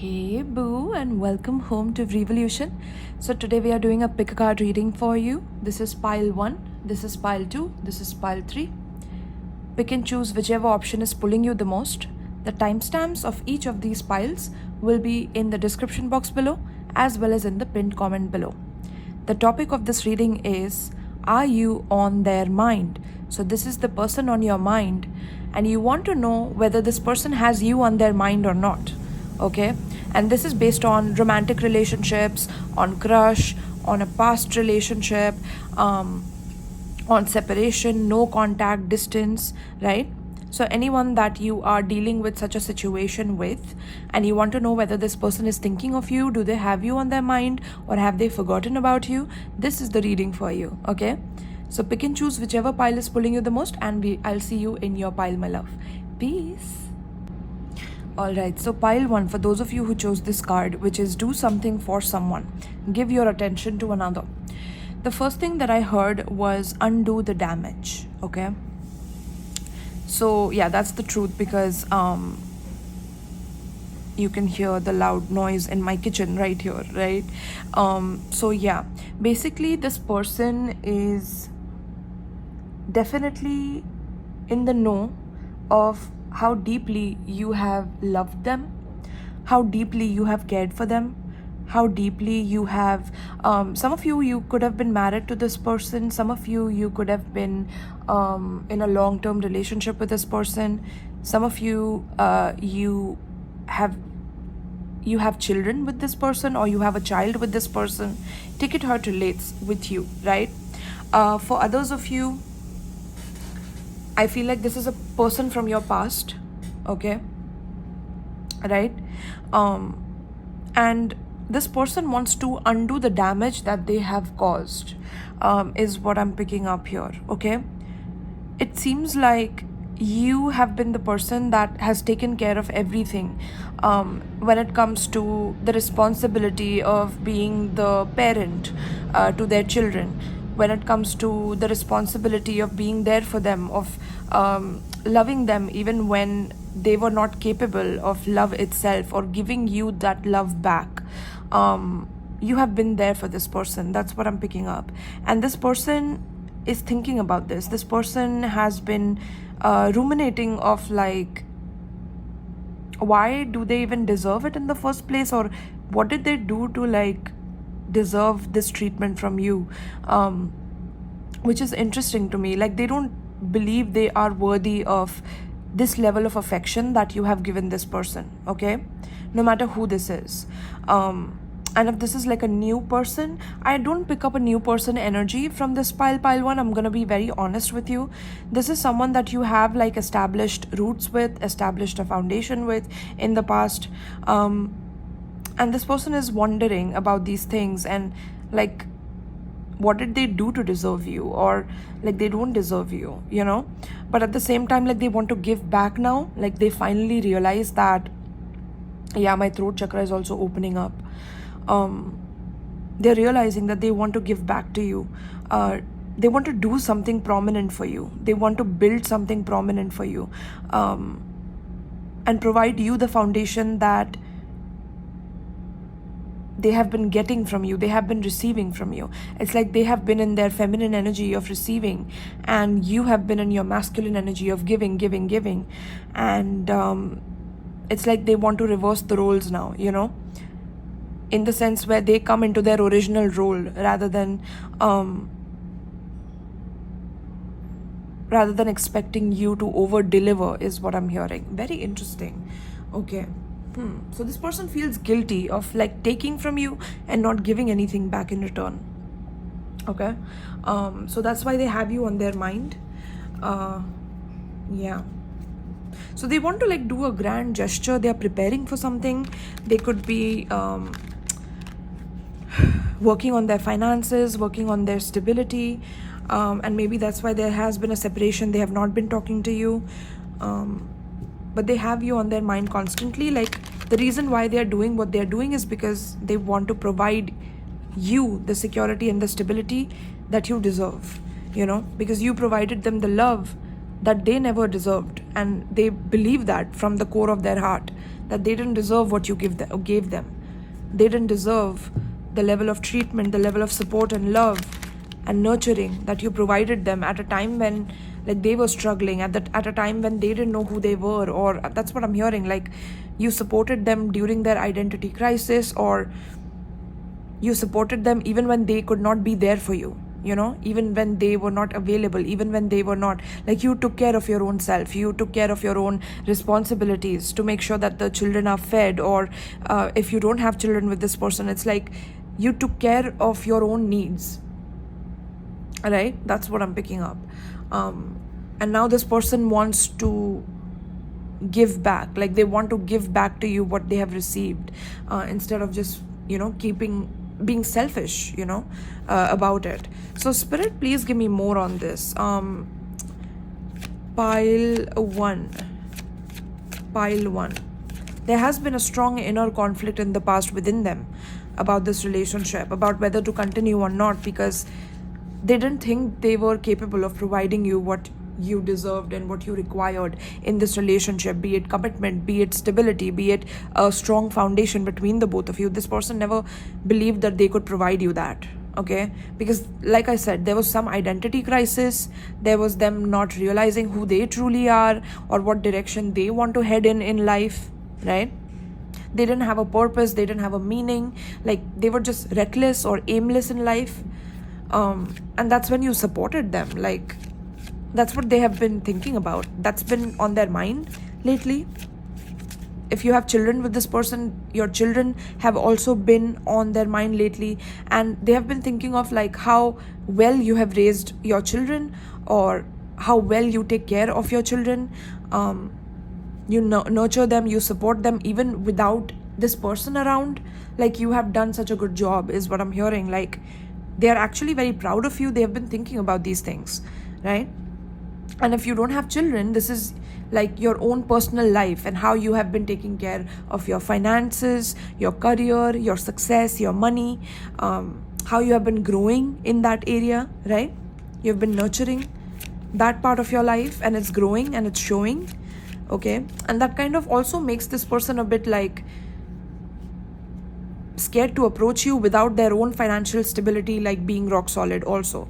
Hey boo, and welcome home to Revolution. So today we are doing a pick a card reading for you. This is pile 1, this is pile 2, this is pile 3. Pick and choose whichever option is pulling you the most. The timestamps of each of these piles will be in the description box below as well as in the pinned comment below. The topic of this reading is, are you on their mind? So this is the person on your mind and you want to know whether this person has you on their mind or not. Okay, and this is based on romantic relationships, on crush, on a past relationship, on separation, no contact, distance, right? So anyone that you are dealing with such a situation with, and you want to know whether this person is thinking of you, do they have you on their mind, or have they forgotten about you? This is the reading for you. Okay, so pick and choose whichever pile is pulling you the most, and I'll see you in your pile, my love. Peace. Alright, so pile 1, for those of you who chose this card, which is do something for someone, give your attention to another. The first thing that I heard was undo the damage. Okay, so yeah, that's the truth, because you can hear the loud noise in my kitchen right here, right? So yeah, basically this person is definitely in the know of how deeply you have loved them, how deeply you have cared for them, how deeply you have, some of you could have been married to this person, some of you could have been in a long-term relationship with this person, some of you you have children with this person, or you have a child with this person. Take it how it relates with you, right? For others of you, I feel like this is a person from your past, okay, right? And this person wants to undo the damage that they have caused, is what I'm picking up here, okay? It seems like you have been the person that has taken care of everything when it comes to the responsibility of being the parent to their children, when it comes to the responsibility of being there for them, of loving them even when they were not capable of love itself, or giving you that love back. You have been there for this person. That's what I'm picking up. And this person is thinking about this. This person has been ruminating of like, why do they even deserve it in the first place, or what did they do to like deserve this treatment from you, which is interesting to me. Like, they don't believe they are worthy of this level of affection that you have given this person, okay, no matter who this is. And if this is like a new person, I don't pick up a new person energy from this pile 1. I'm gonna be very honest with you. This is someone that you have like established roots with, established a foundation with in the past, and this person is wondering about these things, and like, what did they do to deserve you, or like they don't deserve you, you know? But at the same time, like, they want to give back now. Like, they finally realize that, yeah, my throat chakra is also opening up. They're realizing that they want to give back to you. They want to do something prominent for you. They want to build something prominent for you, and provide you the foundation that they have been getting from you, they have been receiving from you. It's like they have been in their feminine energy of receiving, and you have been in your masculine energy of giving. And it's like they want to reverse the roles now, you know, in the sense where they come into their original role rather than expecting you to over deliver, is what I'm hearing. Very interesting. Okay. So this person feels guilty of like taking from you and not giving anything back in return. Okay, so that's why they have you on their mind. Yeah, so they want to like do a grand gesture. They are preparing for something. They could be working on their finances, working on their stability, and maybe that's why there has been a separation. They have not been talking to you, but they have you on their mind constantly. Like, the reason why they are doing what they are doing is because they want to provide you the security and the stability that you deserve, you know, because you provided them the love that they never deserved, and they believe that from the core of their heart, that they didn't deserve what you gave them. They didn't deserve the level of treatment, the level of support and love and nurturing that you provided them at a time when like they were struggling, at a time when they didn't know who they were. Or that's what I'm hearing, like you supported them during their identity crisis, or you supported them even when they could not be there for you, even when they were not available, even when they were not, like, you took care of your own self, you took care of your own responsibilities to make sure that the children are fed. Or if you don't have children with this person, it's like you took care of your own needs, right? That's what I'm picking up. And now this person wants to give back, like they want to give back to you what they have received, instead of just being selfish about it. So spirit, please give me more on this. Pile one. There has been a strong inner conflict in the past within them about this relationship, about whether to continue or not, because they didn't think they were capable of providing you what you deserved and what you required in this relationship, be it commitment, be it stability, be it a strong foundation between the both of you. This person never believed that they could provide you that, okay? Because like I said, there was some identity crisis, there was them not realizing who they truly are or what direction they want to head in life, right? They didn't have a purpose, they didn't have a meaning, like they were just reckless or aimless in life. And that's when you supported them. Like that's what they have been thinking about, that's been on their mind lately. If you have children with this person, your children have also been on their mind lately, and they have been thinking of like how well you have raised your children, or how well you take care of your children. You nurture them, you support them even without this person around. Like you have done such a good job is what I'm hearing. Like they are actually very proud of you. They have been thinking about these things, right? And if you don't have children, this is like your own personal life and how you have been taking care of your finances, your career, your success, your money, how you have been growing in that area, right? You've been nurturing that part of your life, and it's growing and it's showing, okay? And that kind of also makes this person a bit like scared to approach you without their own financial stability like being rock solid also,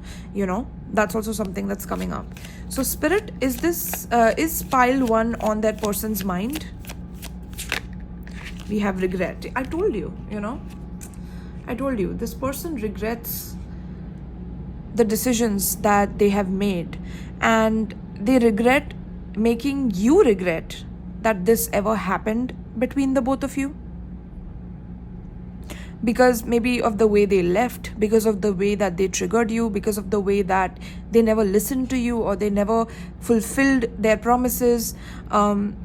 that's also something that's coming up. So spirit, is pile one on that person's mind? We have regret. I told you, this person regrets the decisions that they have made, and they regret making you regret that this ever happened between the both of you, because maybe of the way they left, because of the way that they triggered you, because of the way that they never listened to you or they never fulfilled their promises. Now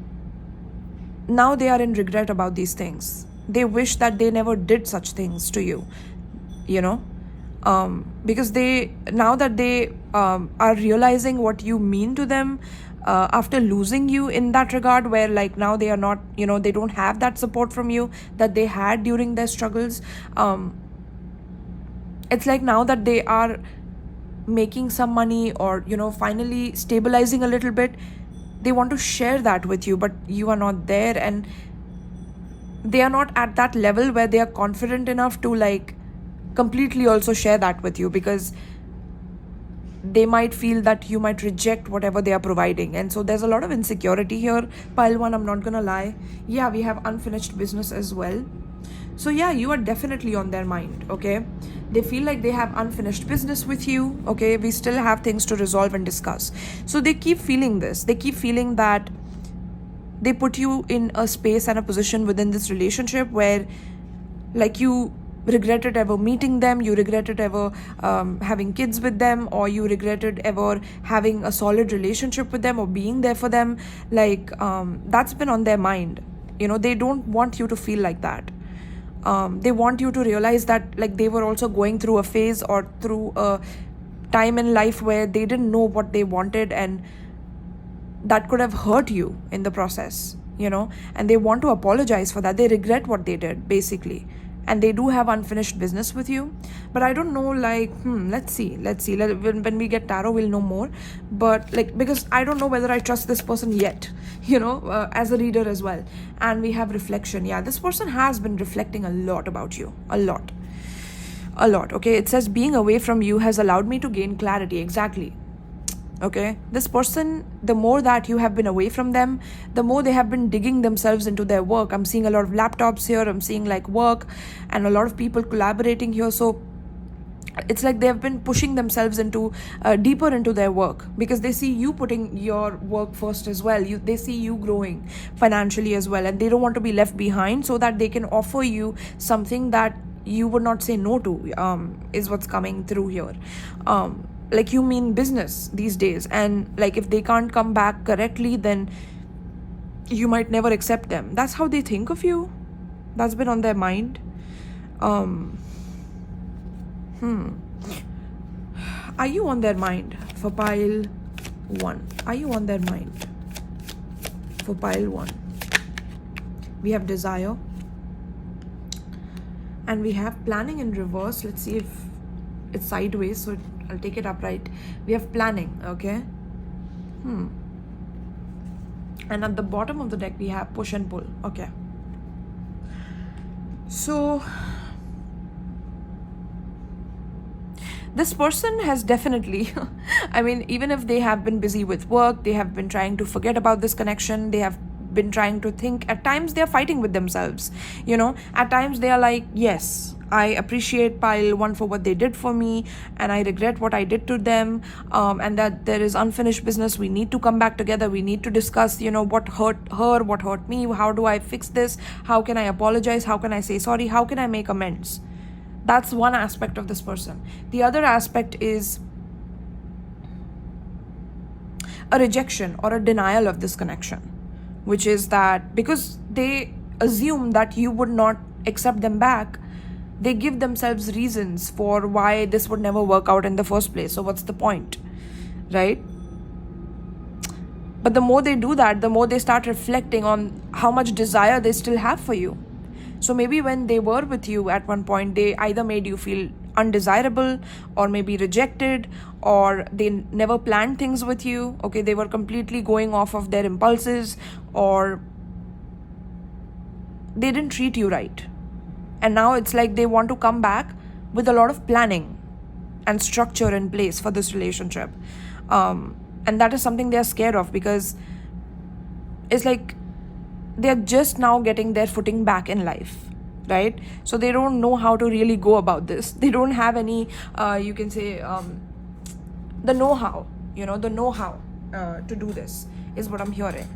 they are in regret about these things. They wish that they never did such things to you, because now that they are realizing what you mean to them, after losing you in that regard, where like now they are not, they don't have that support from you that they had during their struggles. It's like now that they are making some money, or finally stabilizing a little bit, they want to share that with you, but you are not there, and they are not at that level where they are confident enough to like completely also share that with you, because they might feel that you might reject whatever they are providing. And so there's a lot of insecurity here, pile one, I'm not gonna lie. Yeah, we have unfinished business as well. So yeah, you are definitely on their mind, okay? They feel like they have unfinished business with you, okay? We still have things to resolve and discuss. So they keep feeling this. They keep feeling that they put you in a space and a position within this relationship where like you regretted ever meeting them, you regretted ever having kids with them, or you regretted ever having a solid relationship with them or being there for them. Like that's been on their mind. They don't want you to feel like that. They want you to realize that like they were also going through a phase or through a time in life where they didn't know what they wanted, and that could have hurt you in the process, and they want to apologize for that. They regret what they did basically, and they do have unfinished business with you. But I don't know, like, let's see. When we get tarot, we'll know more. But like, because I don't know whether I trust this person yet, as a reader as well. And we have reflection. Yeah, this person has been reflecting a lot about you. A lot. Okay, it says being away from you has allowed me to gain clarity. Exactly. Okay, this person, the more that you have been away from them, the more they have been digging themselves into their work. I'm seeing a lot of laptops here. I'm seeing like work and a lot of people collaborating here. So it's like they have been pushing themselves into deeper into their work, because they see you putting your work first as well. They see you growing financially as well, and they don't want to be left behind, so that they can offer you something that you would not say no to, is what's coming through here. Like, you mean business these days, and like if they can't come back correctly, then you might never accept them. That's how they think of you. That's been on their mind. Are you on their mind for pile 1? Are you on their mind for pile 1? We have desire, and we have planning in reverse. Let's see if it's sideways, so I'll take it upright. We have planning, okay? And at the bottom of the deck, we have push and pull, okay? So this person has definitely, I mean, even if they have been busy with work, they have been trying to forget about this connection, they have been trying to think. At times they are fighting with themselves, at times they are like, yes, I appreciate pile 1 for what they did for me, and I regret what I did to them, and that there is unfinished business. We need to come back together. We need to discuss, what hurt her, what hurt me, how do I fix this, how can I apologize, how can I say sorry, how can I make amends. That's one aspect of this person. The other aspect is a rejection or a denial of this connection, which is that because they assume that you would not accept them back, they give themselves reasons for why this would never work out in the first place. So what's the point, right? But the more they do that, the more they start reflecting on how much desire they still have for you. So maybe when they were with you at one point, they either made you feel undesirable, or maybe rejected, or they never planned things with you. Okay, they were completely going off of their impulses, or they didn't treat you right. And now it's like they want to come back with a lot of planning and structure in place for this relationship. And that is something they are scared of, because it's like they're just now getting their footing back in life, right? So they don't know how to really go about this. They don't have any, you can say, the know-how, to do this is what I'm hearing.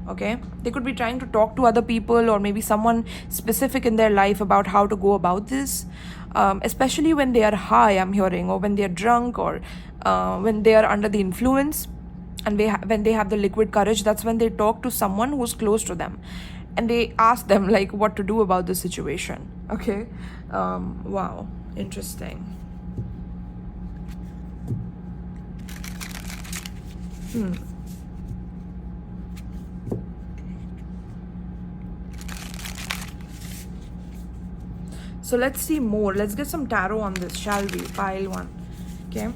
Okay, they could be trying to talk to other people, or maybe someone specific in their life about how to go about this, especially when they are high, I'm hearing, or when they are drunk, or when they are under the influence, and when they have the liquid courage. That's when they talk to someone who's close to them, and they ask them like what to do about the situation. Okay, wow, interesting. So let's see more. Let's get some tarot on this, shall we? Pile 1. Okay.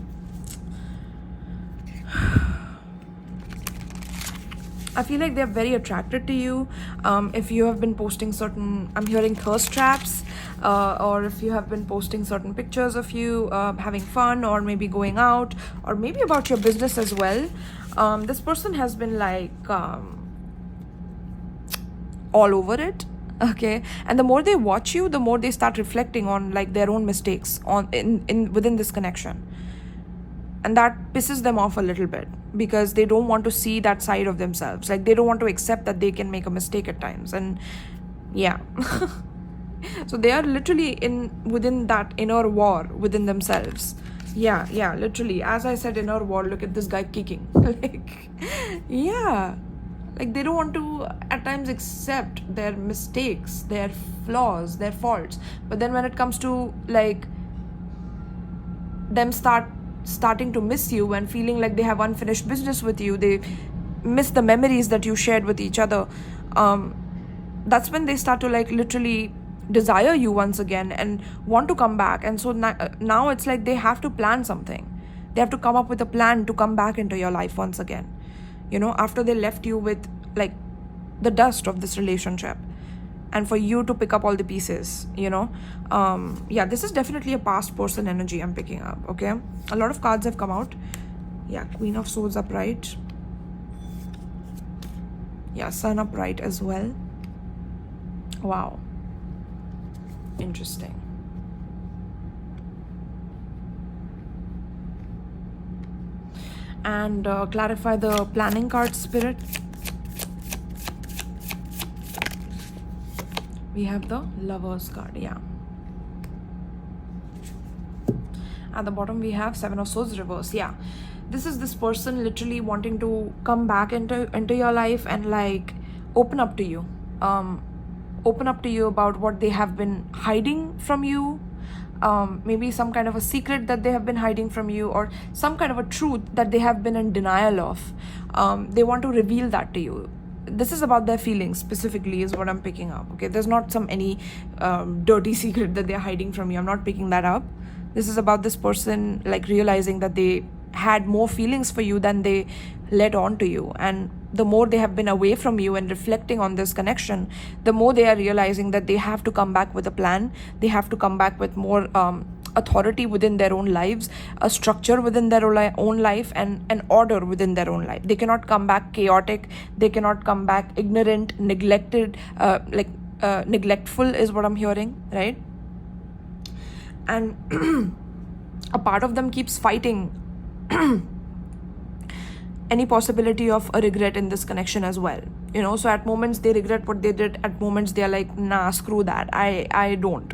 I feel like they're very attracted to you. If you have been posting certain, I'm hearing thirst traps, or if you have been posting certain pictures of you having fun, or maybe going out, or maybe about your business as well. This person has been like all over it. Okay, and the more they watch you, the more they start reflecting on like their own mistakes within this connection, and that pisses them off a little bit, because they don't want to see that side of themselves. Like, they don't want to accept that they can make a mistake at times. And yeah. So they are literally within that inner war within themselves. Yeah, literally, as I said, inner war. Look at this guy kicking. Like, yeah, like they don't want to at times accept their mistakes, their flaws, their faults. But then when it comes to like them starting to miss you and feeling like they have unfinished business with you, they miss the memories that you shared with each other, that's when they start to like literally desire you once again and want to come back. And so now it's like they have to plan something. They have to come up with a plan to come back into your life once again, after they left you with like the dust of this relationship, and for you to pick up all the pieces. Yeah, this is definitely a past person energy I'm picking up. Okay, a lot of cards have come out. Yeah, Queen of Swords upright. Yeah, Sun upright as well. Wow, interesting. And clarify the planning card, Spirit. We have the Lovers card. Yeah, at the bottom we have Seven of Swords reverse. Yeah, this is this person literally wanting to come back into your life and like open up to you, about what they have been hiding from you. Maybe some kind of a secret that they have been hiding from you, or some kind of a truth that they have been in denial of. They want to reveal that to you. This is about their feelings specifically, is what I'm picking up. Okay, there's not any dirty secret that they're hiding from you. I'm not picking that up. This is about this person like realizing that they had more feelings for you than they let on to you, and the more they have been away from you and reflecting on this connection, the more they are realizing that they have to come back with a plan. They have to come back with more authority within their own lives, a structure within their own life, and an order within their own life. They cannot come back chaotic. They cannot come back ignorant, neglected, neglectful is what I'm hearing, right? And a part of them keeps fighting any possibility of a regret in this connection as well. So at moments they regret what they did. At moments they are like, nah, screw that. I don't.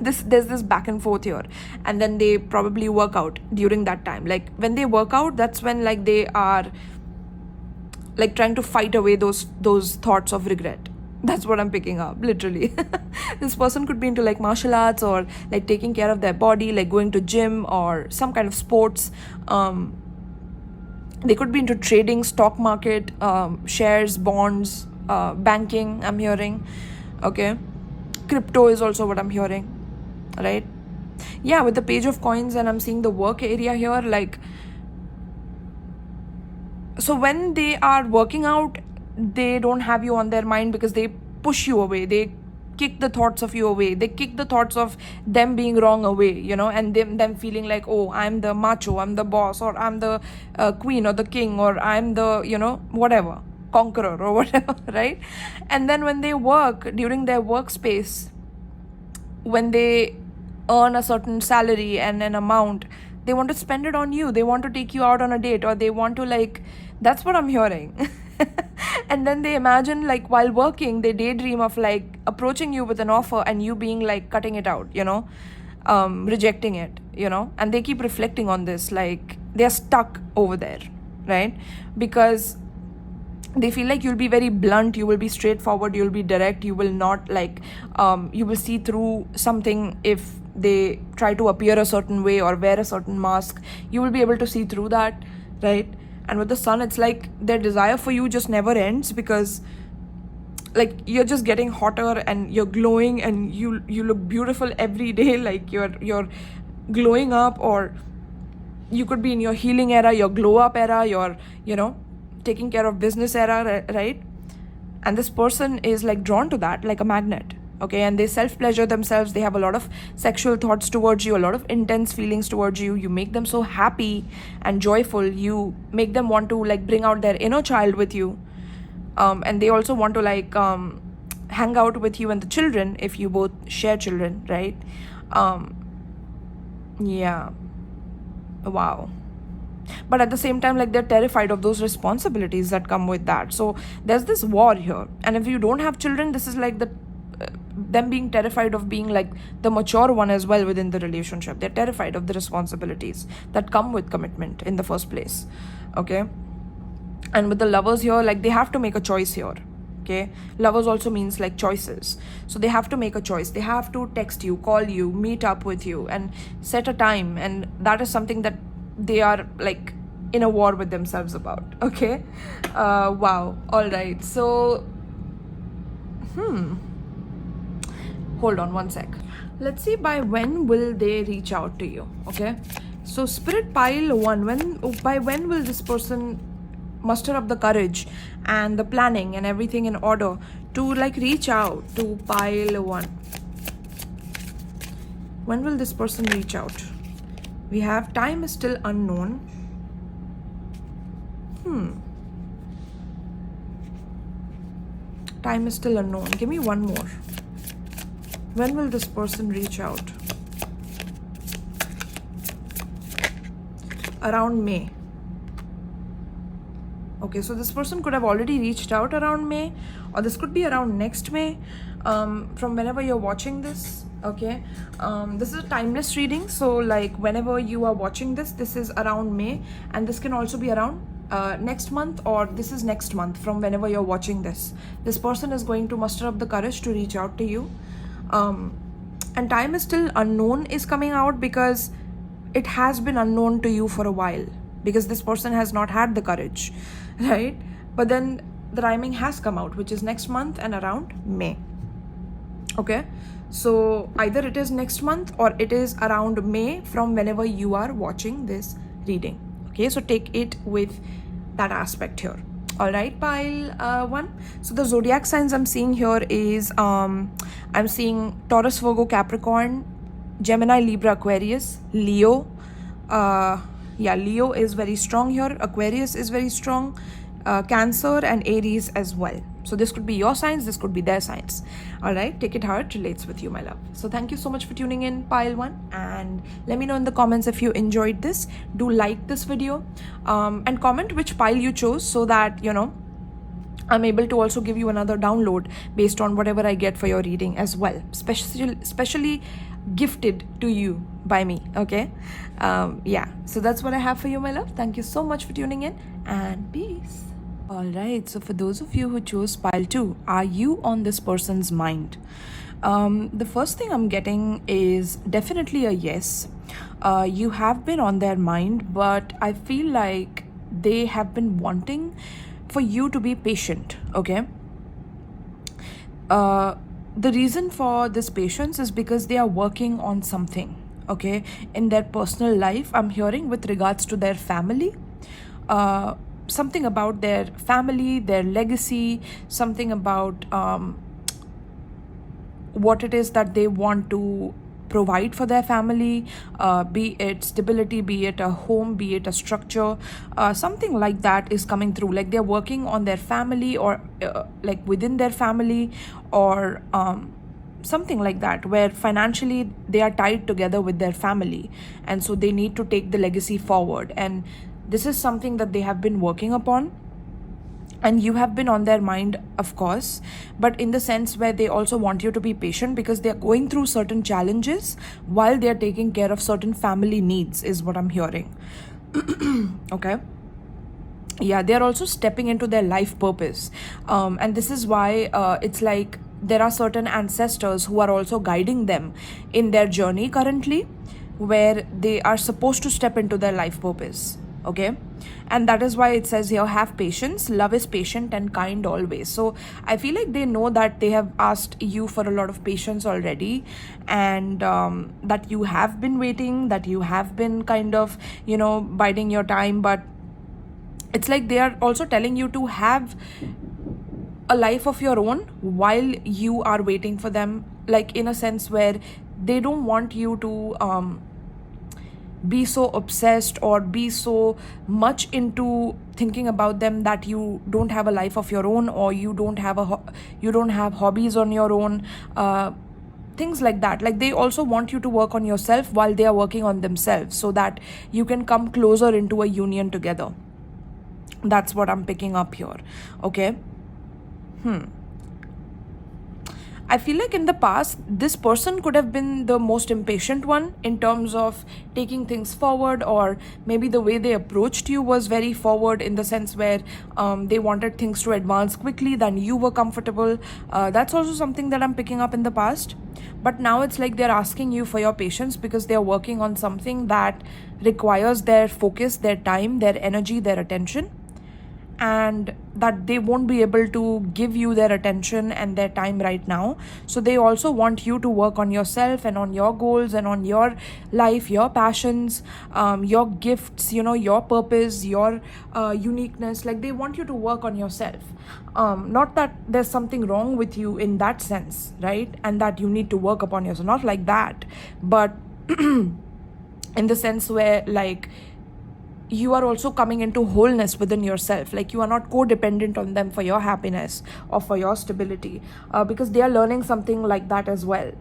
There's this back and forth here, and then they probably work out during that time. Like when they work out, that's when like they are like trying to fight away those thoughts of regret. That's what I'm picking up, literally. This person could be into like martial arts, or like taking care of their body, like going to gym or some kind of sports. They could be into trading, stock market, shares, bonds, banking, I'm hearing. Okay, crypto is also what I'm hearing, right? Yeah, with the Page of Coins, and I'm seeing the work area here. Like, so when they are working out, they don't have you on their mind because they push you away. They kick the thoughts of you away. They kick the thoughts of them being wrong away, and them feeling like, oh, I'm the macho, I'm the boss, or I'm the queen or the king, or I'm the, whatever, conqueror or whatever, right? And then when they work, during their workspace, when they earn a certain salary and an amount, they want to spend it on you. They want to take you out on a date, or they want to like, that's what I'm hearing. And then they imagine like while working, they daydream of like approaching you with an offer and you being like cutting it out, rejecting it, and they keep reflecting on this, like they're stuck over there, right? Because they feel like you'll be very blunt, you will be straightforward, you'll be direct, you will not like, you will see through something. If they try to appear a certain way or wear a certain mask, you will be able to see through that, right? And with the Sun, it's like their desire for you just never ends, because like you're just getting hotter and you're glowing and you look beautiful every day. Like you're glowing up, or you could be in your healing era, your glow up era, your taking care of business era, right? And this person is like drawn to that like a magnet. Okay, and they self-pleasure themselves. They have a lot of sexual thoughts towards you, a lot of intense feelings towards you. You make them so happy and joyful. You make them want to like bring out their inner child with you. And they also want to like hang out with you and the children, if you both share children, right? Yeah. Wow. But at the same time, like they're terrified of those responsibilities that come with that. So there's this war here. And if you don't have children, this is like them being terrified of being like the mature one as well within the relationship. They're terrified of the responsibilities that come with commitment in the first place. Okay. And with the Lovers here, like they have to make a choice here. Okay, Lovers also means like choices. So they have to make a choice. They have to text you, call you, meet up with you, and set a time. And that is something that they are like in a war with themselves about. Okay. Wow. All right. So Hold on one sec. Let's see by when will they reach out to you. Okay, so spirit pile 1, by when will this person muster up the courage and the planning and everything in order to like reach out to pile 1? When will this person reach out? We have time is still unknown. Time is still unknown. Give me one more. When will this person reach out? Around May. Okay, so this person could have already reached out around May, or this could be around next May, from whenever you're watching this. Okay, this is a timeless reading, so like whenever you are watching this, this is around May, and this can also be around next month, or this is next month from whenever you're watching this. This person is going to muster up the courage to reach out to you, and time is still unknown is coming out because it has been unknown to you for a while, because this person has not had the courage, right? But then the rhyming has come out, which is next month and around May. Okay, so either it is next month or it is around May from whenever you are watching this reading. Okay, so take it with that aspect here. All right, pile 1. So the zodiac signs I'm seeing here is I'm seeing Taurus, Virgo, Capricorn, Gemini, Libra, Aquarius, Leo. Leo is very strong here. Aquarius is very strong. Cancer and Aries as well. So this could be your signs, this could be their signs. All right, take it how it relates with you, my love. So thank you so much for tuning in, pile 1, and let me know in the comments if you enjoyed this. Do like this video, and comment which pile you chose, so that you know I'm able to also give you another download based on whatever I get for your reading as well, specially gifted to you by me. Okay, so that's what I have for you, my love. Thank you so much for tuning in, and peace. Alright, so for those of you who chose pile 2, are you on this person's mind? The first thing I'm getting is definitely a yes. You have been on their mind, but I feel like they have been wanting for you to be patient. Okay, the reason for this patience is because they are working on something, okay, in their personal life. I'm hearing with regards to their family, something about their family, their legacy, something about what it is that they want to provide for their family, be it stability, be it a home, be it a structure, something like that is coming through. Like they're working on their family, or like within their family, or something like that, where financially they are tied together with their family, and so they need to take the legacy forward. And this is something that they have been working upon, and you have been on their mind, of course, but in the sense where they also want you to be patient, because they are going through certain challenges while they are taking care of certain family needs, is what I'm hearing. Okay, yeah, they are also stepping into their life purpose, and this is why it's like there are certain ancestors who are also guiding them in their journey currently, where they are supposed to step into their life purpose. Okay, and that is why it says here, have patience, love is patient and kind always. So I feel like they know that they have asked you for a lot of patience already, and that you have been waiting, that you have been kind of, you know, biding your time. But it's like they are also telling you to have a life of your own while you are waiting for them, like in a sense where they don't want you to be so obsessed or be so much into thinking about them that you don't have a life of your own, or you don't have hobbies on your own, things like that. Like they also want you to work on yourself while they are working on themselves, so that you can come closer into a union together. That's what I'm picking up here. Okay, I feel like in the past, this person could have been the most impatient one in terms of taking things forward, or maybe the way they approached you was very forward, in the sense where they wanted things to advance quickly than you were comfortable. That's also something that I'm picking up in the past. But now it's like they're asking you for your patience, because they're working on something that requires their focus, their time, their energy, their attention. and that they won't be able to give you their attention and their time right now. So they also want you to work on yourself and on your goals and on your life, your passions, your gifts, your purpose, your uniqueness. Like, they want you to work on yourself. Not that there's something wrong with you in that sense, right? And that you need to work upon yourself, not like that, but in the sense where, like, you are also coming into wholeness within yourself. Like, you are not codependent on them for your happiness or for your stability, because they are learning something like that as well.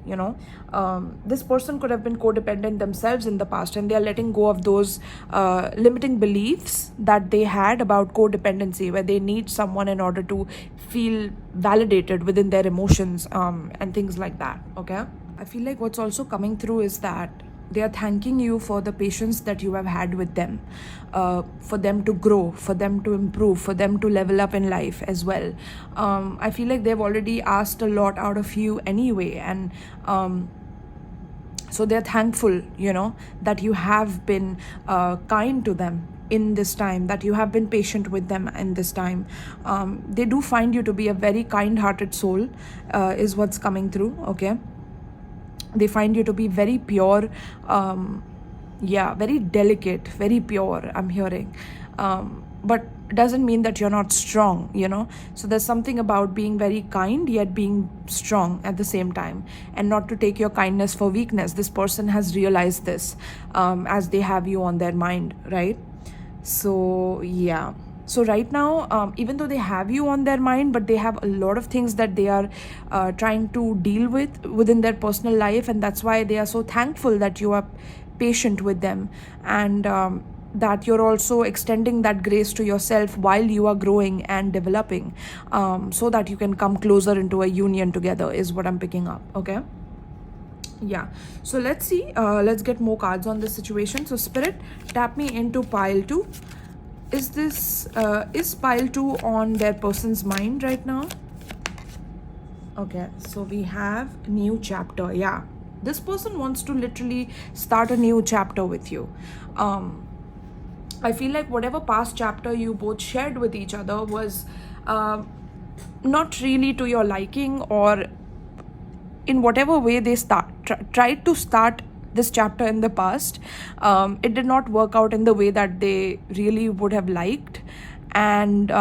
This person could have been codependent themselves in the past, and they are letting go of those limiting beliefs that they had about codependency, where they need someone in order to feel validated within their emotions, and things like that. Okay, I feel like what's also coming through is that they are thanking you for the patience that you have had with them, for them to grow, for them to improve, for them to level up in life as well. I feel like they've already asked a lot out of you anyway, and so they're thankful, that you have been kind to them in this time, that you have been patient with them in this time. They do find you to be a very kind-hearted soul, is what's coming through, okay? They find you to be very pure, very delicate, very pure, I'm hearing. But it doesn't mean that you're not strong, So there's something about being very kind, yet being strong at the same time, and not to take your kindness for weakness. This person has realized this, as they have you on their mind, right? So, yeah. So right now, even though they have you on their mind, but they have a lot of things that they are trying to deal with within their personal life, and that's why they are so thankful that you are patient with them, and that you're also extending that grace to yourself while you are growing and developing, so that you can come closer into a union together, is what I'm picking up, okay? Yeah, so let's see, let's get more cards on this situation. So Spirit, tap me into pile 2. Is pile 2 on their person's mind right now? Okay, so we have new chapter. Yeah, this person wants to literally start a new chapter with you. I feel like whatever past chapter you both shared with each other was not really to your liking, or in whatever way they tried to start this chapter in the past, it did not work out in the way that they really would have liked, and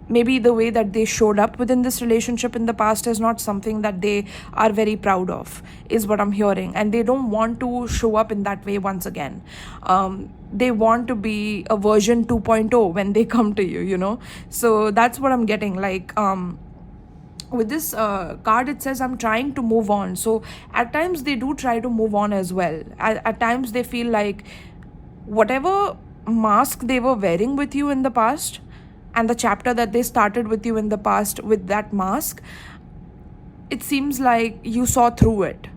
maybe the way that they showed up within this relationship in the past is not something that they are very proud of, is what I'm hearing, and they don't want to show up in that way once again. They want to be a version 2.0 when they come to you, so that's what I'm getting. Like, with this card, it says I'm trying to move on. So at times they do try to move on as well. At times they feel like whatever mask they were wearing with you in the past, and the chapter that they started with you in the past with that mask, it seems like you saw through it,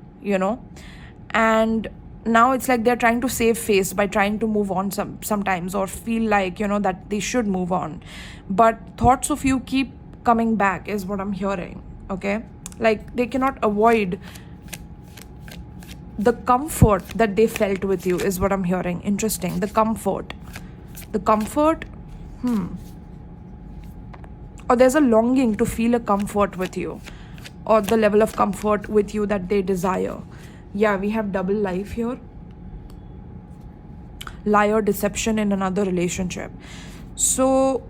and now it's like they're trying to save face by trying to move on sometimes, or feel like, that they should move on, but thoughts of you keep coming back, is what I'm hearing, okay? Like, they cannot avoid the comfort that they felt with you, is what I'm hearing. Interesting. The comfort, or there's a longing to feel a comfort with you, or the level of comfort with you that they desire. Yeah, we have double life here. Liar, deception in another relationship. So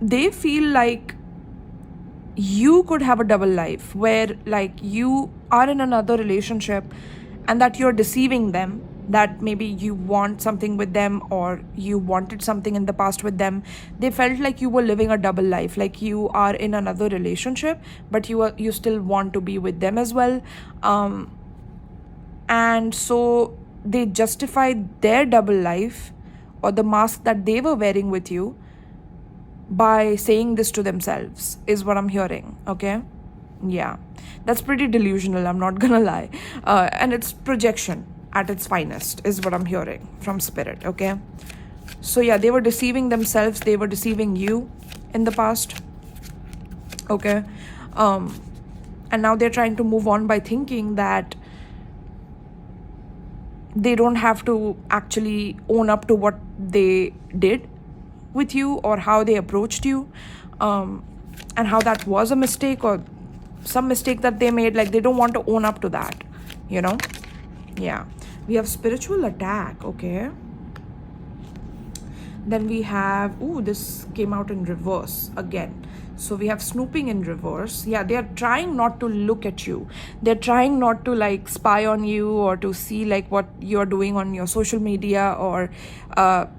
they feel like you could have a double life where, like, you are in another relationship and that you're deceiving them, that maybe you want something with them, or you wanted something in the past with them. They felt like you were living a double life, like you are in another relationship, but you still want to be with them as well. And so they justified their double life, or the mask that they were wearing with you, by saying this to themselves, is what I'm hearing, okay? Yeah, that's pretty delusional, I'm not gonna lie. And it's projection at its finest, is what I'm hearing from Spirit, okay? So yeah, they were deceiving themselves, they were deceiving you in the past, okay? And now they're trying to move on by thinking that they don't have to actually own up to what they did, with you or how they approached you, and how that was a mistake or some mistake that they made. Like, they don't want to own up to that, you know. Yeah, we have spiritual attack. Okay, then we have, this came out in reverse again. So we have snooping in reverse. Yeah, they are trying not to look at you. They're trying not to like spy on you or to see like what you're doing on your social media, or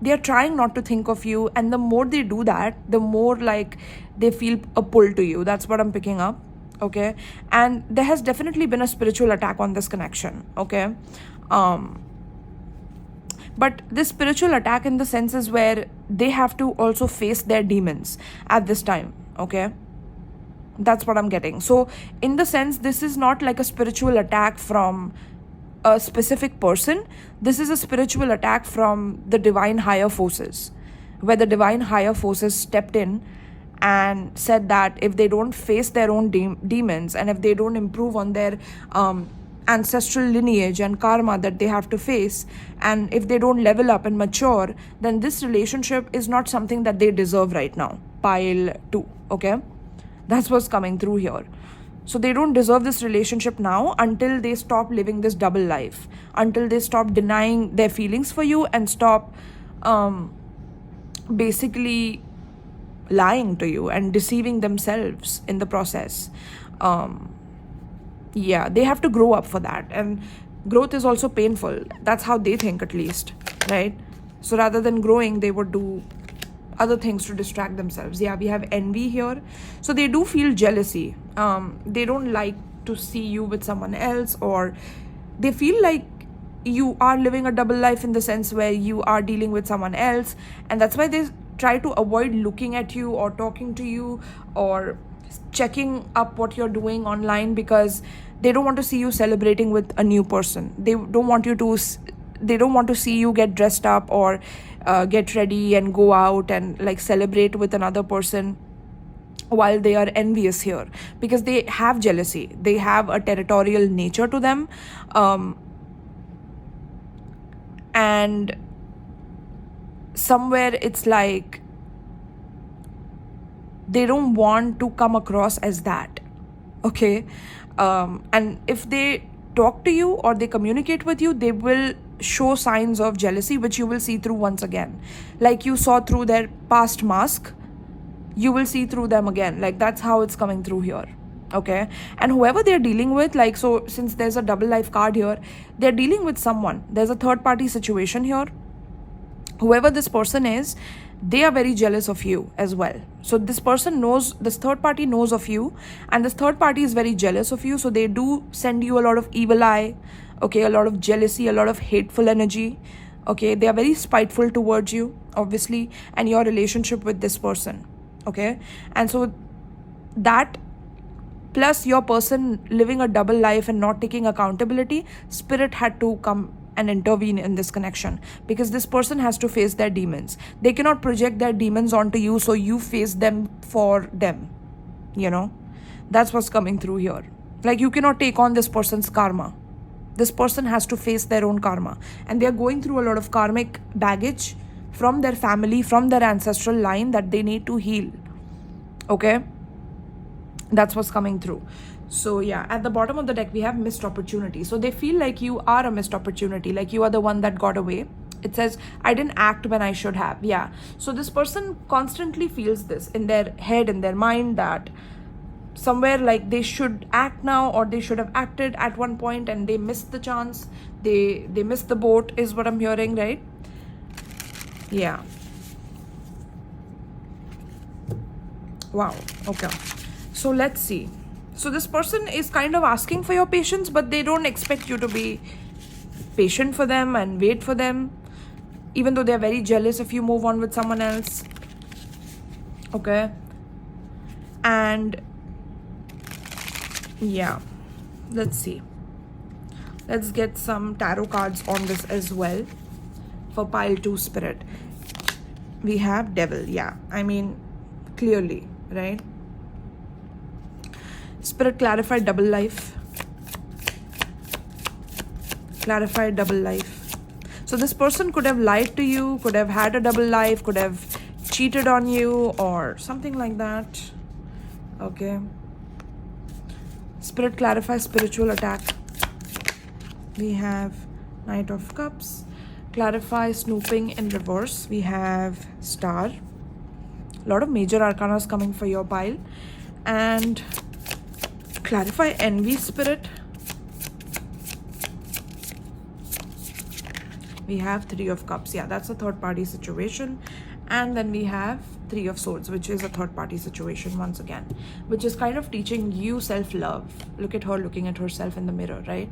they're trying not to think of you. And the more they do that, the more like they feel a pull to you. That's what I'm picking up. Okay, and there has definitely been a spiritual attack on this connection. Okay, but this spiritual attack in the sense is where they have to also face their demons at this time. Okay, that's what I'm getting. So in the sense, this is not like a spiritual attack from a specific person. This is a spiritual attack from the divine higher forces, where the divine higher forces stepped in and said that if they don't face their own demons, and if they don't improve on their ancestral lineage and karma that they have to face, and if they don't level up and mature, then this relationship is not something that they deserve right now. Pile 2. Okay, that's what's coming through here. So they don't deserve this relationship now until they stop living this double life, until they stop denying their feelings for you and stop basically lying to you and deceiving themselves in the process. Yeah, they have to grow up for that, and growth is also painful. That's how they think, at least, right? So rather than growing, they would do other things to distract themselves. Yeah, we have envy here. So they do feel jealousy. They don't like to see you with someone else, or they feel like you are living a double life in the sense where you are dealing with someone else, and that's why they try to avoid looking at you or talking to you or checking up what you're doing online, because they don't want to see you celebrating with a new person. They don't want to see you get dressed up or get ready and go out and like celebrate with another person while they are envious here, because they have jealousy. They have a territorial nature to them, and somewhere it's like they don't want to come across as that. Okay, and if they talk to you or they communicate with you, they will show signs of jealousy, which you will see through once again. Like you saw through their past mask, you will see through them again. Like, that's how it's coming through here. Okay, and whoever they're dealing with, like, so since there's a double life card here, they're dealing with someone. There's a third party situation here. Whoever this person is, they are very jealous of you as well. So this third party knows of you, and this third party is very jealous of you. So they do send you a lot of evil eye, okay, a lot of jealousy, a lot of hateful energy. Okay, they are very spiteful towards you, obviously, and your relationship with this person. Okay, and so that plus your person living a double life and not taking accountability, spirit had to come and intervene in this connection, because this person has to face their demons. They cannot project their demons onto you, so you face them for them. That's what's coming through here. Like, you cannot take on this person's karma. This person has to face their own karma, and they're going through a lot of karmic baggage from their family, from their ancestral line, that they need to heal. Okay, that's what's coming through. So yeah, at the bottom of the deck we have missed opportunity. So they feel like you are a missed opportunity, like you are the one that got away. It says, I didn't act when I should have. Yeah, so this person constantly feels this in their head, in their mind, that somewhere like they should act now, or they should have acted at one point and they missed the chance. They missed the boat is what I'm hearing, right? Yeah. Wow. Okay, so let's see. So this person is kind of asking for your patience, but they don't expect you to be patient for them and wait for them, even though they're very jealous if you move on with someone else. Okay, and yeah, let's see. Let's get some tarot cards on this as well for pile 2 spirit. We have devil. Yeah, I mean, clearly, right? Spirit, clarify double life. Clarify double life. So this person could have lied to you, could have had a double life, could have cheated on you or something like that. Okay. Spirit, clarify spiritual attack. We have Knight of Cups. Clarify snooping in reverse. We have Star. A lot of major arcana is coming for your pile. And clarify envy, Spirit. We have Three of Cups. Yeah, that's a third party situation. And then we have Three of Swords, which is a third party situation once again, which is kind of teaching you self-love. Look at her looking at herself in the mirror, right?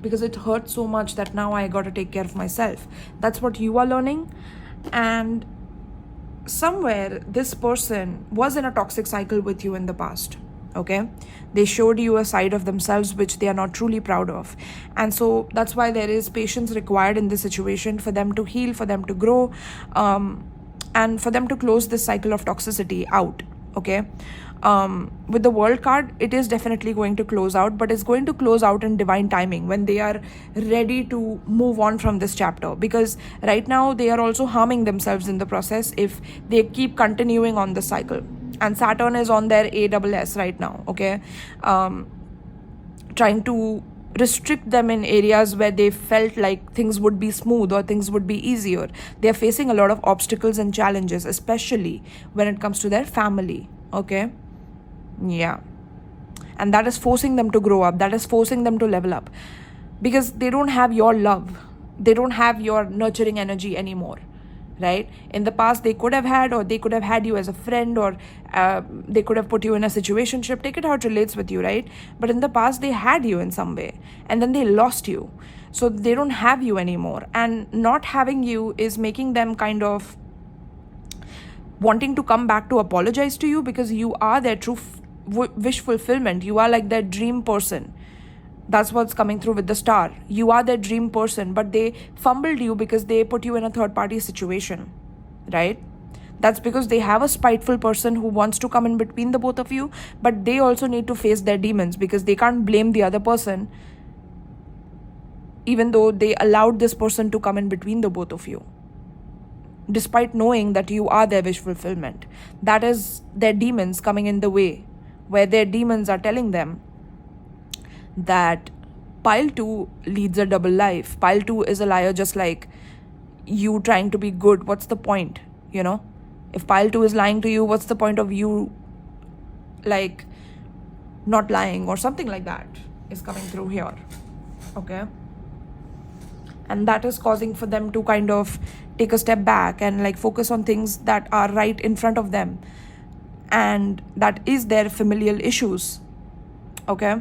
Because it hurts so much that now I got to take care of myself. That's what you are learning. And somewhere this person was in a toxic cycle with you in the past. Okay, they showed you a side of themselves which they are not truly proud of, and so that's why there is patience required in this situation for them to heal, for them to grow, and for them to close this cycle of toxicity out. Okay, with the World card, it is definitely going to close out, but it's going to close out in divine timing when they are ready to move on from this chapter, because right now they are also harming themselves in the process if they keep continuing on the cycle. And Saturn is on their ASS right now, okay? Trying to restrict them in areas where they felt like things would be smooth or things would be easier. They're facing a lot of obstacles and challenges, especially when it comes to their family, okay? Yeah. And that is forcing them to grow up. That is forcing them to level up. Because they don't have your love. They don't have your nurturing energy anymore. Right? In the past, they could have had, or they could have had you as a friend, or they could have put you in a situationship. Take it how it relates with you, right? But in the past, they had you in some way, and then they lost you. So they don't have you anymore. And not having you is making them kind of wanting to come back to apologize to you, because you are their true wish fulfillment. You are like their dream person. That's what's coming through with the Star. You are their dream person, but they fumbled you because they put you in a third party situation, right? That's because they have a spiteful person who wants to come in between the both of you, but they also need to face their demons, because they can't blame the other person, even though they allowed this person to come in between the both of you, despite knowing that you are their wish fulfillment. That is their demons coming in the way, where their demons are telling them that pile 2 leads a double life. Pile 2 is a liar, just like you trying to be good. What's the point? You know, if pile 2 is lying to you, what's the point of you like not lying, or something like that is coming through here. Okay. And that is causing for them to kind of take a step back and like focus on things that are right in front of them, and that is their familial issues. Okay.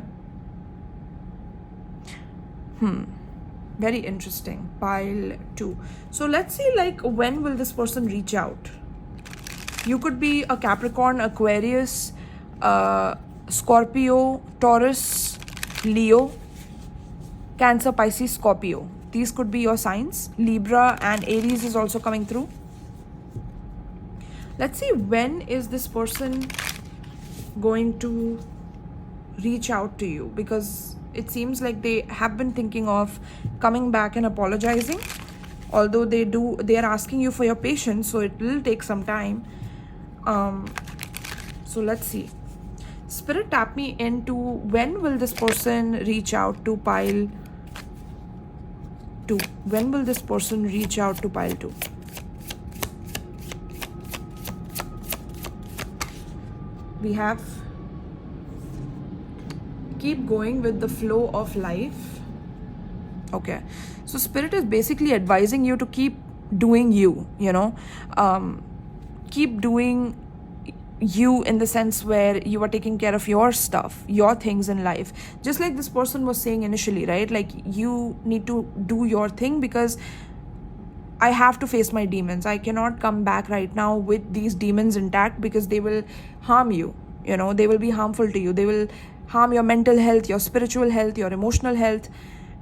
Very interesting. Pile 2. So let's see, like, when will this person reach out? You could be a Capricorn, Aquarius, Scorpio, Taurus, Leo, Cancer, Pisces, Scorpio. These could be your signs. Libra and Aries is also coming through. Let's see, when is this person going to reach out to you? Because it seems like they have been thinking of coming back and apologizing. Although they are asking you for your patience, so it will take some time. So let's see. Spirit, tap me into when will this person reach out to pile 2? When will this person reach out to pile 2? We have keep going with the flow of life. Okay, so Spirit is basically advising you to keep doing you, you know, keep doing you in the sense where you are taking care of your stuff, your things in life, just like this person was saying initially, right? Like, you need to do your thing, because I have to face my demons. I cannot come back right now with these demons intact, because they will harm you, you know, they will be harmful to you. They will harm your mental health, your spiritual health, your emotional health,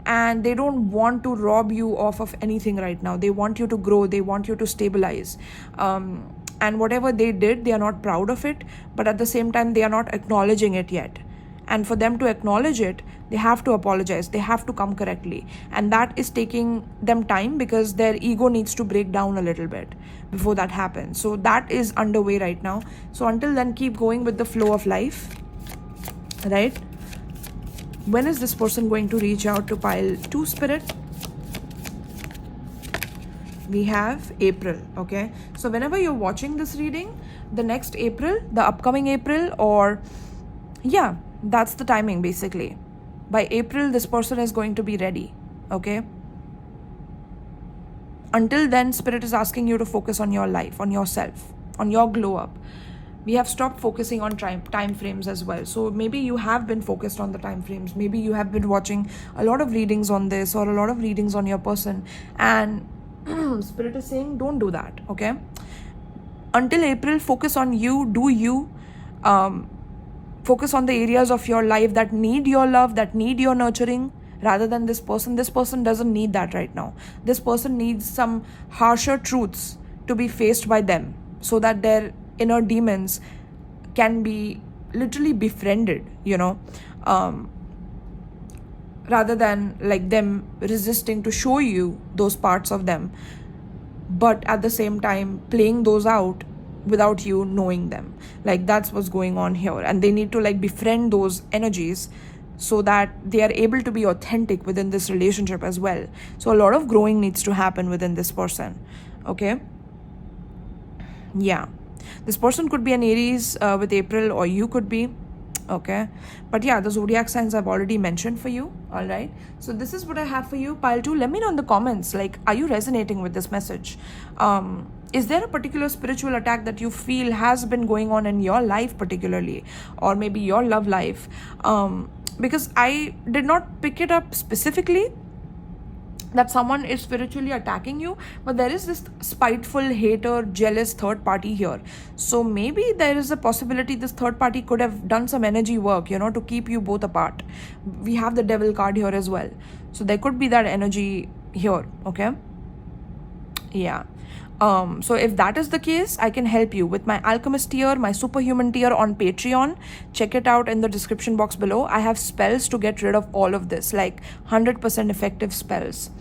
and they don't want to rob you off of anything right now. They want you to grow, they want you to stabilize, and whatever they did, they are not proud of it, but at the same time they are not acknowledging it yet. and for them to acknowledge it, they have to apologize, they have to come correctly, and that is taking them time because their ego needs to break down a little bit before that happens. So that is underway right now. So until then, keep going with the flow of life, right? When is this person going to reach out to pile 2, Spirit? We have April. Okay, so whenever you're watching this reading, the next April, the upcoming April, or yeah, that's the timing basically. By April, this person is going to be ready. Okay, until then, Spirit is asking you to focus on your life, on yourself, on your glow up. We have stopped focusing on time frames as well. So maybe you have been focused on the time frames, maybe you have been watching a lot of readings on this or a lot of readings on your person, and Spirit is saying don't do that. Okay, until April, focus on you, do you, focus on the areas of your life that need your love, that need your nurturing, rather than this person. This person doesn't need that right now. This person needs some harsher truths to be faced by them so that their inner demons can be literally befriended, rather than like them resisting to show you those parts of them, but at the same time playing those out without you knowing them. Like that's what's going on here, and they need to like befriend those energies so that they are able to be authentic within this relationship as well. So a lot of growing needs to happen within this person. Okay, yeah, this person could be an Aries with April, or you could be. Okay, but yeah, the zodiac signs I've already mentioned for you. All right, so this is what I have for you, pile 2. Let me know in the comments, like, are you resonating with this message? Is there a particular spiritual attack that you feel has been going on in your life particularly, or maybe your love life? Because I did not pick it up specifically that someone is spiritually attacking you, but there is this spiteful, hater, jealous third party here. So maybe there is a possibility this third party could have done some energy work, to keep you both apart. We have the devil card here as well, so there could be that energy here. Okay, yeah. So if that is the case, I can help you with my alchemist tier, my superhuman tier on Patreon. Check it out in the description box below. I have spells to get rid of all of this, like 100% effective spells.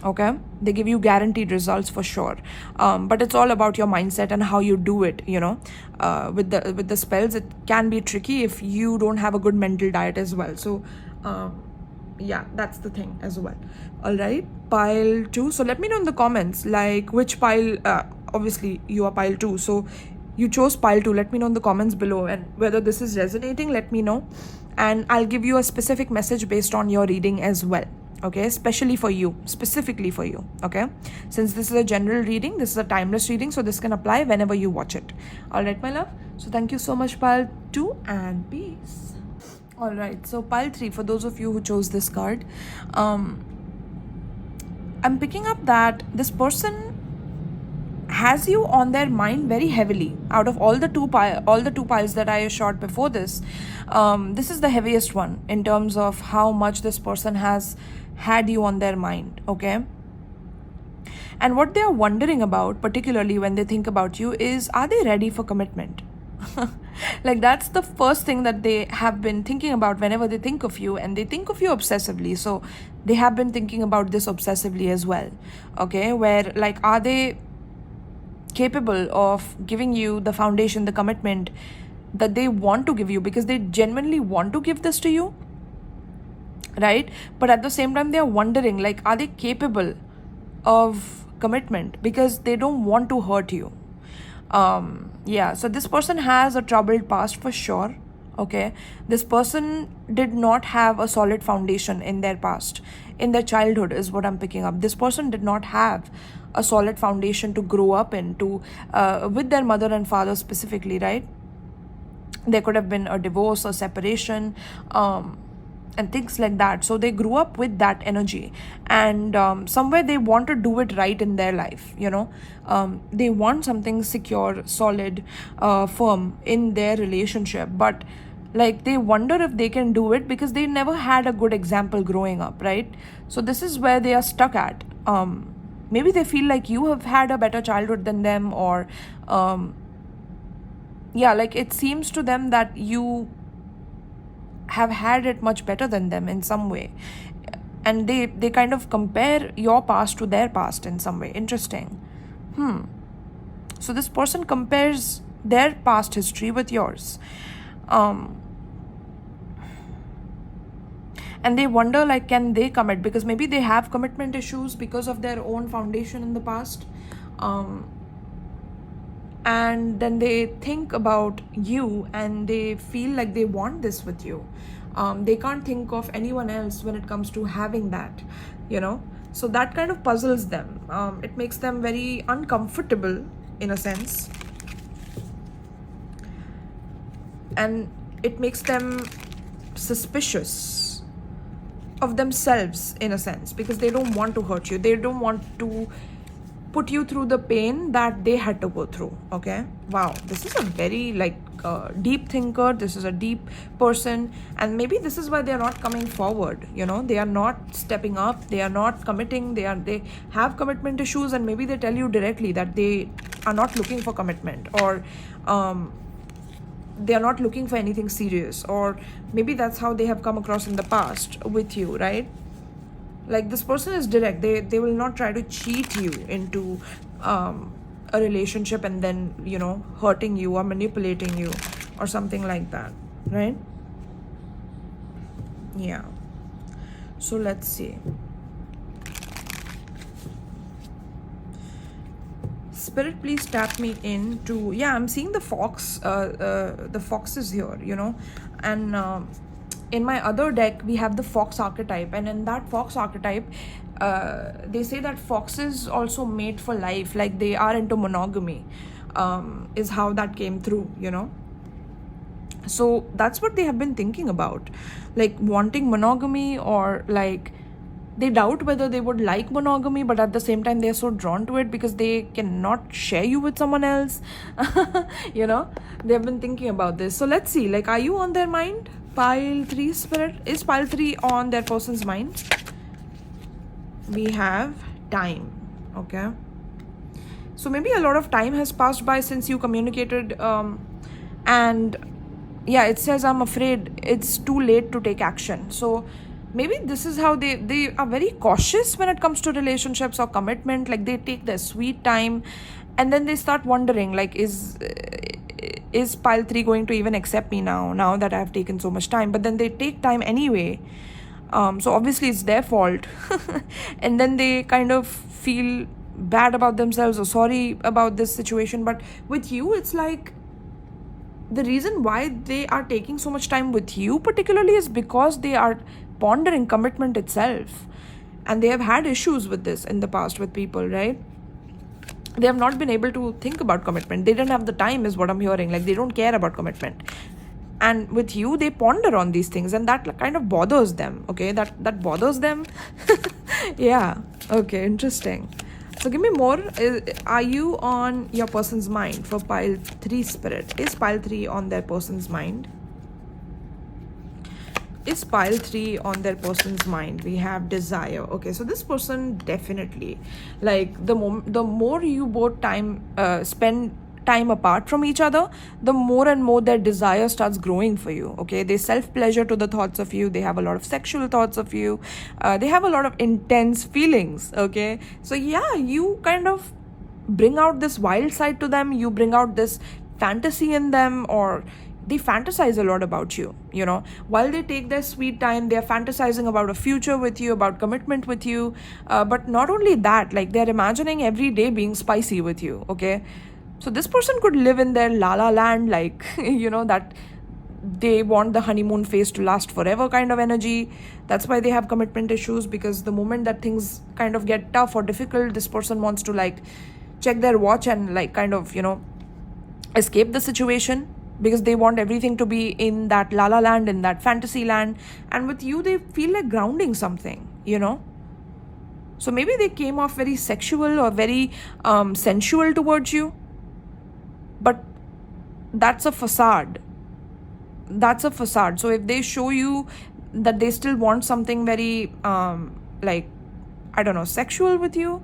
Okay, they give you guaranteed results for sure, but it's all about your mindset and how you do it. With the spells, it can be tricky if you don't have a good mental diet as well. So yeah, that's the thing as well. All right, pile 2. So let me know in the comments, like, which pile. Obviously you are pile 2, so you chose pile 2. Let me know in the comments below, and whether this is resonating, let me know, and I'll give you a specific message based on your reading as well. Okay, specifically for you. Okay, since this is a general reading, this is a timeless reading, so this can apply whenever you watch it. All right, my love, so thank you so much, pile 2, and peace. All right, so pile 3, for those of you who chose this card, I'm picking up that this person has you on their mind very heavily. Out of all the two piles that I shot before this, this is the heaviest one in terms of how much this person has had you on their mind. Okay, and what they are wondering about, particularly when they think about you, is, are they ready for commitment? Like, that's the first thing that they have been thinking about whenever they think of you, and they think of you obsessively. So they have been thinking about this obsessively as well. Okay, where, like, are they capable of giving you the foundation, the commitment that they want to give you, because they genuinely want to give this to you, right? But at the same time, they are wondering, like, are they capable of commitment, because they don't want to hurt you. Yeah, so this person has a troubled past for sure. Okay, this person did not have a solid foundation in their past, in their childhood, is what I'm picking up. This person did not have a solid foundation to grow up in, with their mother and father specifically, right? There could have been a divorce or separation, and things like that. So they grew up with that energy, and somewhere they want to do it right in their life. They want something secure, solid, firm in their relationship, but like, they wonder if they can do it because they never had a good example growing up, right? So this is where they are stuck at. Maybe they feel like you have had a better childhood than them, or yeah, like, it seems to them that you have had it much better than them in some way, and they kind of compare your past to their past in some way. Interesting. So this person compares their past history with yours, and they wonder, like, can they commit, because maybe they have commitment issues because of their own foundation in the past. And then they think about you and they feel like they want this with you. They can't think of anyone else when it comes to having that, so that kind of puzzles them. It makes them very uncomfortable in a sense, and it makes them suspicious of themselves in a sense, because they don't want to hurt you. They don't want to put you through the pain that they had to go through. Okay, wow, this is a very deep thinker. This is a deep person, and maybe this is why they are not coming forward. They are not stepping up, they are not committing, they have commitment issues, and maybe they tell you directly that they are not looking for commitment, or they are not looking for anything serious, or maybe that's how they have come across in the past with you, right? Like, this person is direct. They will not try to cheat you into a relationship and then hurting you or manipulating you or something like that, right? Yeah. So let's see. Spirit, please tap me into, I'm seeing the fox. The fox is here, and in my other deck we have the fox archetype, and in that fox archetype they say that foxes also mate for life, like they are into monogamy, is how that came through. So that's what they have been thinking about, like wanting monogamy, or like they doubt whether they would like monogamy, but at the same time they're so drawn to it because they cannot share you with someone else. They have been thinking about this. So let's see, like, are you on their mind? Pile 3 spirit, is pile 3 on their person's mind? We have time. Okay, so maybe a lot of time has passed by since you communicated, and it says, I'm afraid it's too late to take action. So maybe this is how they are very cautious when it comes to relationships or commitment. Like, they take their sweet time, and then they start wondering, like, is pile 3 going to even accept me now that I've taken so much time? But then they take time anyway, so obviously it's their fault. And then they kind of feel bad about themselves or sorry about this situation. But with you, it's like, the reason why they are taking so much time with you particularly is because they are pondering commitment itself, and they have had issues with this in the past with people, right? They have not been able to think about commitment. They didn't have the time, is what I'm hearing. Like, they don't care about commitment, and with you they ponder on these things, and that kind of bothers them. Okay, that bothers them. Yeah, okay, interesting. So give me more. Are you on your person's mind for pile 3 spirit? Is pile 3 on their person's mind? Is pile 3 on their person's mind? We have desire. Okay, so this person definitely, like, the more you both spend time apart from each other, the more and more their desire starts growing for you. Okay, they self-pleasure to the thoughts of you. They have a lot of sexual thoughts of you. They have a lot of intense feelings. Okay, so you kind of bring out this wild side to them. You bring out this fantasy in them, or they fantasize a lot about you. While they take their sweet time, they're fantasizing about a future with you, about commitment with you. But not only that, like, they're imagining every day being spicy with you. Okay, so this person could live in their la la land, like, that they want the honeymoon phase to last forever kind of energy. That's why they have commitment issues, because the moment that things kind of get tough or difficult, this person wants to, like, check their watch and, like, kind of, escape the situation, because they want everything to be in that la la land, in that fantasy land. And with you, they feel like grounding something. So maybe they came off very sexual or very sensual towards you, but that's a facade. So if they show you that they still want something very sexual with you,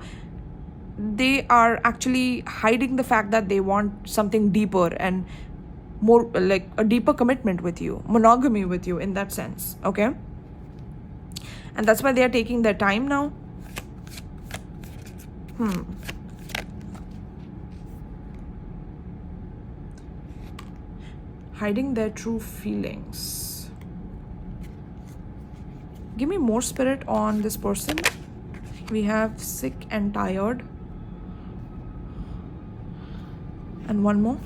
they are actually hiding the fact that they want something deeper, and more like a deeper commitment with you, monogamy with you in that sense, okay? And that's why they are taking their time now. Hiding their true feelings. Give me more, Spirit, on this person. We have sick and tired. And one more.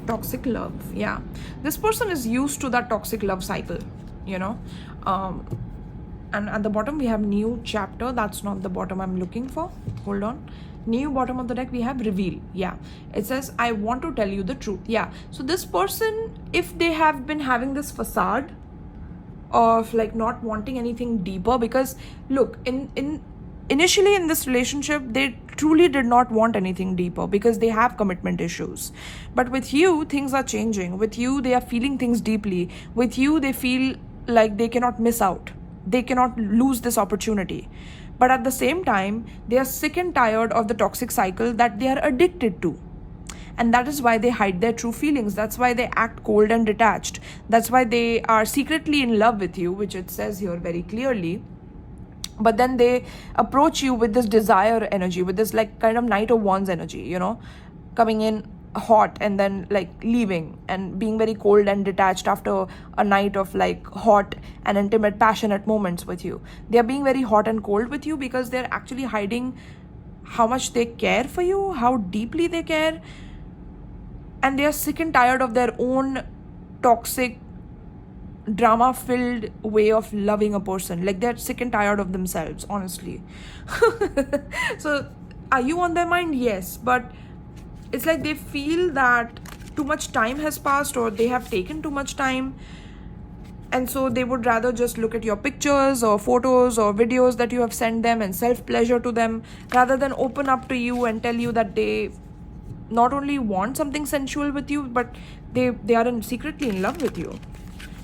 Toxic love. Yeah. This person is used to that toxic love cycle, you know. And at the bottom we have new chapter. That's not the bottom I'm looking for. Hold on. New bottom of the deck we have reveal. Yeah, it says I want to tell you the truth. Yeah, so this person, if they have been having this facade of like not wanting anything deeper, because look, initially in this relationship they truly did not want anything deeper because they have commitment issues. But with you, things are changing. With you, they are feeling things deeply. With you, they feel like they cannot miss out, they cannot lose this opportunity. But at the same time, they are sick and tired of the toxic cycle that they are addicted to. And that is why they hide their true feelings. That's why they act cold and detached. That's why they are secretly in love with you, which it says here very clearly. But then they approach you with this desire energy, with this like kind of Knight of Wands energy, you know, coming in hot and then like leaving and being very cold and detached after a night of like hot and intimate passionate moments with you. They are being very hot and cold with you because they're actually hiding how much they care for you, how deeply they care, and they are sick and tired of their own toxic drama filled way of loving a person. Like they're sick and tired of themselves, honestly. So are you on their mind? Yes, but it's like they feel that too much time has passed or they have taken too much time, and so they would rather just look at your pictures or photos or videos that you have sent them and self-pleasure to them rather than open up to you and tell you that they not only want something sensual with you, but they are secretly in love with you.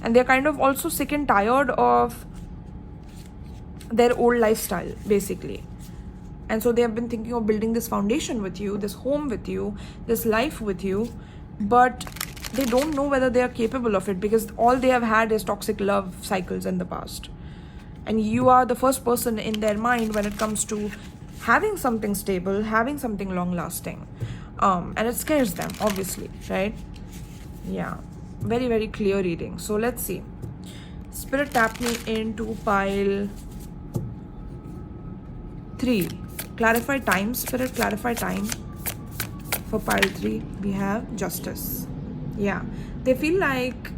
And they're kind of also sick and tired of their old lifestyle, basically. And so they have been thinking of building this foundation with you, this home with you, this life with you, but they don't know whether they are capable of it because all they have had is toxic love cycles in the past. And you are the first person in their mind when it comes to having something stable, having something long lasting. And it scares them, obviously, right? Yeah, very, very clear reading. So let's see. Spirit, tap me into pile 3. Clarify time, Spirit, clarify time. For pile 3, we have justice. Yeah, they feel like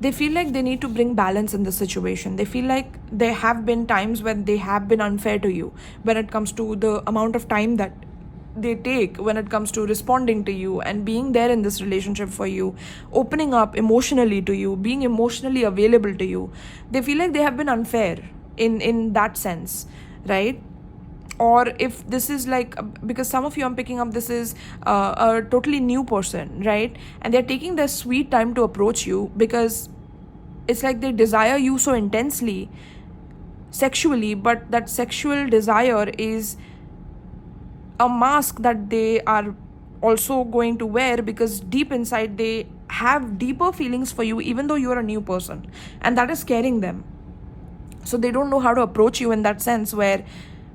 they need to bring balance in the situation. They feel like there have been times when they have been unfair to you when it comes to the amount of time that they take, when it comes to responding to you and being there in this relationship for you, opening up emotionally to you, being emotionally available to you. They feel like they have been unfair in that sense, right? Or if this is like, because some of you I'm picking up, this is a totally new person, right? And they're taking their sweet time to approach you because it's like they desire you so intensely sexually, but that sexual desire is a mask that they are also going to wear because deep inside they have deeper feelings for you even though you're a new person, and that is scaring them. So they don't know how to approach you in that sense, where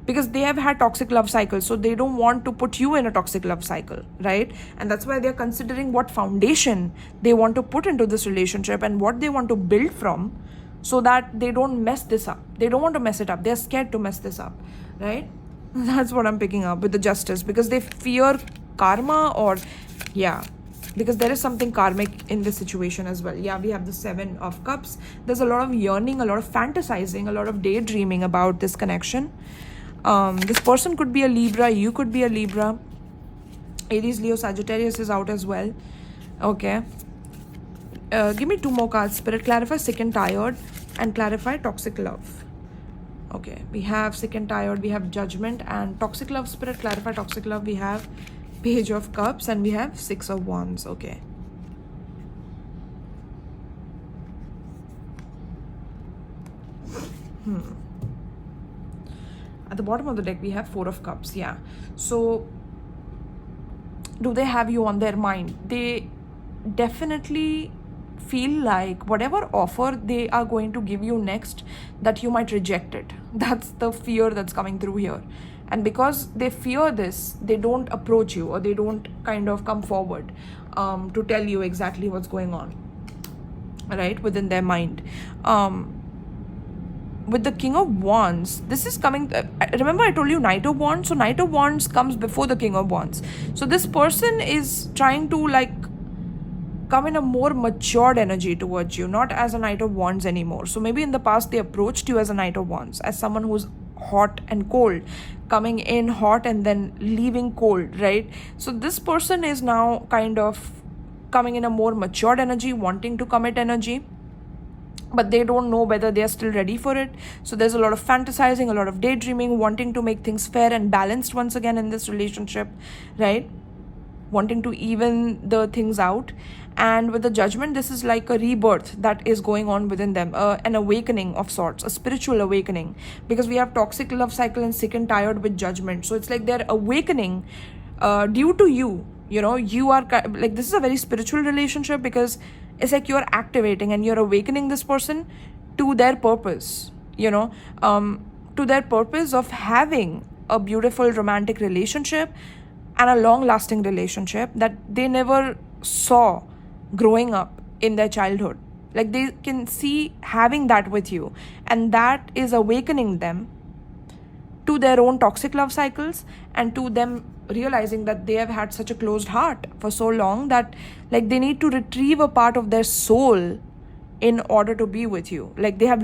because they have had toxic love cycles, so they don't want to put you in a toxic love cycle, right? And that's why they're considering what foundation they want to put into this relationship and what they want to build from, so that they don't mess this up. They don't want to mess it up. They're scared to mess this up, right? That's what I'm picking up with the justice, because they fear karma, or yeah, because there is something karmic in this situation as well. Yeah, we have the 7 of Cups. There's a lot of yearning, a lot of fantasizing, a lot of daydreaming about this connection. This person could be a Libra, you could be a Libra. Aries, Leo, Sagittarius is out as well. Okay. Give me 2 more cards, Spirit. Clarify sick and tired and clarify toxic love. Okay, we have sick and tired, we have judgment and toxic love. Spirit, clarify toxic love. We have Page of Cups and we have 6 of Wands. Okay. At the bottom of the deck, we have Four of Cups. Yeah. So, do they have you on their mind? They definitely feel like whatever offer they are going to give you next, that you might reject it. That's the fear that's coming through here. And because they fear this, they don't approach you, or they don't kind of come forward to tell you exactly what's going on, right, within their mind. With the King of Wands, this is coming, remember I told you Knight of Wands? So Knight of Wands comes before the King of Wands. So this person is trying to like come in a more matured energy towards you, not as a Knight of Wands anymore. So maybe in the past they approached you as a Knight of Wands, as someone who's hot and cold, coming in hot and then leaving cold, right? So this person is now kind of coming in a more matured energy, wanting to commit energy, but they don't know whether they are still ready for it. So there's a lot of fantasizing, a lot of daydreaming, wanting to make things fair and balanced once again in this relationship, right? Wanting to even the things out. And with the Judgment, this is like a rebirth that is going on within them, an awakening of sorts, a spiritual awakening, because we have toxic love cycle and sick and tired with Judgment. So it's like they're awakening due to you. You know, you are like, this is a very spiritual relationship, because it's like you're activating and you're awakening this person to their purpose, you know, to their purpose of having a beautiful romantic relationship and a long-lasting relationship that they never saw growing up in their childhood. Like they can see having that with you, and that is awakening them to their own toxic love cycles, and to them realizing that they have had such a closed heart for so long that like they need to retrieve a part of their soul in order to be with you. Like they have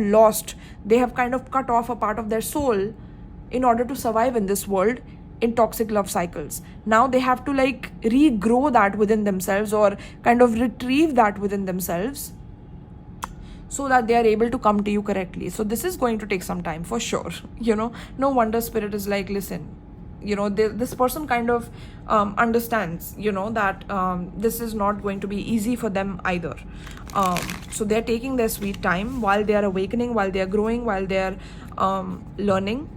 kind of cut off a part of their soul in order to survive in this world in toxic love cycles. Now they have to like regrow that within themselves, or kind of retrieve that within themselves, so that they are able to come to you correctly. So this is going to take some time for sure. You know, no wonder Spirit is like, listen, you know, this person kind of understands, you know, that this is not going to be easy for them either. So they're taking their sweet time while they are awakening, while they are growing, while they are learning.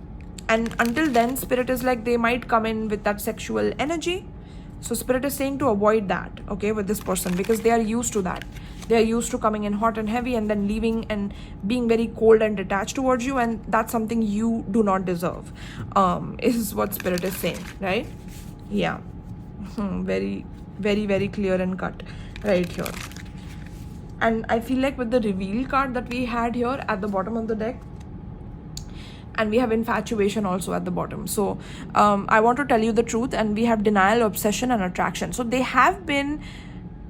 And until then, Spirit is like, they might come in with that sexual energy. So Spirit is saying to avoid that, okay, with this person, because they are used to that. They are used to coming in hot and heavy and then leaving and being very cold and detached towards you, and that's something you do not deserve, is what Spirit is saying, right? Yeah. Very, very, very clear and cut right here. And I feel like with the reveal card that we had here at the bottom of the deck, and we have infatuation also at the bottom. So I want to tell you the truth, and we have denial, obsession, and attraction. So they have been